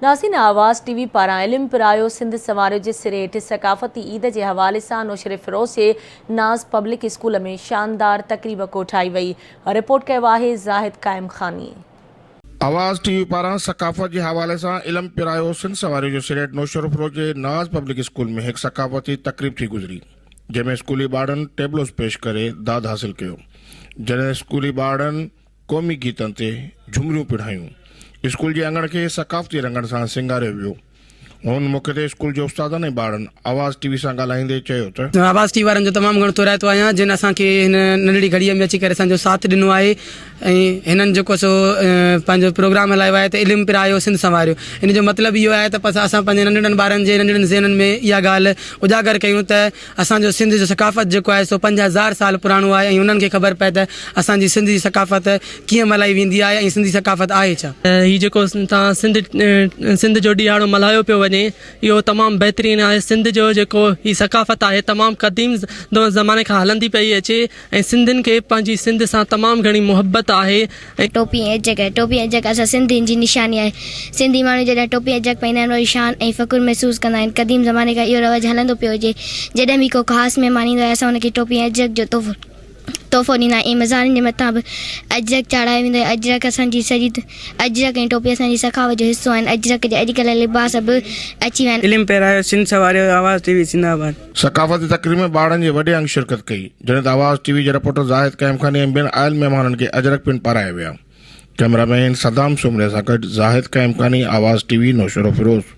नाज़रीन, आवाज़ टीवी पारां इल्म पिरायो सिंध समारोह जे सिरेट सकाफ़ती ईद के हवाले से नौशर फिरोज़ जे नाज़ पब्लिक स्कूल में शानदार तकरीब कोठाई वई। रिपोर्ट कयो आहे ज़ाहिद कायम खानी। आवाज़ टीवी पारां सकाफ़त के हवाले से इल्म पिरायो सिंध समारोह जो सिरेट नौशर फिरोज़ जे नाज़ पब्लिक स्कूल में एक सकाफ़ती तकरीब थी गुजरी, जैमें स्कूली ॿारनि टेबलोस पेश करे दाद हासिल कयो। जॾहिं स्कूली ॿारनि क़ौमी गीतनि ते झुमरियूं पिढ़ायूं। स्कूल जे अंगण के सकाफ़ती रंगण सां सिंगारियो वियो। हुन मौके ते स्कूल जे उस्तादनि ऐं ॿारनि आवाज़ टीवी सां ॻाल्हाईंदे चयो त आवाज़ टीवी वारनि जो तमामु घणो तोराइतो आहियां, जिन असांखे हिन नंढड़ी घड़ीअ में अची करे असांजो साथ ॾिनो आहे ऐं हिननि जेको सो पंहिंजो प्रोग्राम हलायो आहे त इल्मु पिरायो सिंध संवारियो। इन जो मतिलबु इहो आहे त असां पंहिंजे नंढड़नि ॿारनि जे नंढड़नि ज़हननि में इहा ॻाल्हि उजागर कयूं त असांजो सिंध जो सकाफ़त जेको आहे सो 5000 साल पुराणो आहे ऐं उन्हनि खे ख़बर पए त असांजी सिंध जी सकाफ़त कीअं मल्हाई वेंदी आहे ऐं सिंधी सकाफ़त आहे छा। हीउ जेको तव्हां सिंध जो ॾियारो मल्हायो पियो वञे, इहो तमामु बहितरीनु आहे। सिंध जो जेको हीअ सकाफ़त आहे तमामु क़दीम ज़माने खां हलंदी पई अचे ऐं सिंधियुनि खे पंहिंजी सिंध सां तमामु घणी मुहबत आहे। टोपी ऐं जग असां सिंधियुनि जी निशानी आहे। सिंधी माण्हू जॾहिं टोपी ऐं जग पाईंदा आहिनि वरी शान ऐं फ़ख़ुरु महसूसु कंदा आहिनि। क़दीम ज़माने खां इहो रवाजु हलंदो पियो हुजे। जॾहिं बि को ख़ासि महिमान ईंदो आहे असां हुनखे टोपी ऐं जग जो तोहफ़ो ॾींदा आहियूं। ऐं मज़ारनि जे मथां बि अजरक चाढ़ायो वेंदो आहे। अजरक असांजी सॼी अजरक ऐं टोपी असांजी सखावत जो हिसो आहिनि। अजरक जे अॼुकल्ह लिबास बि अची विया आहिनि। इल्मु पिरायो सिंध संवारियो, आवाज़ टीवी जिंदाबाद। सकाफ़ती तकरीब में ॿारनि जे वॾे अंग शिरकत कई, जॾहिं त आवाज़ टीवी जे रिपोर्टर ज़ाहिद कायम खानी ऐं ॿियनि आयल महिमाननि खे अजरक पिन पाराया विया। कैमरामैन सदाम सुमरे सां गॾु ज़ाहिद कायम खानी, आवाज़ टीवी, नौशर फिरोज़।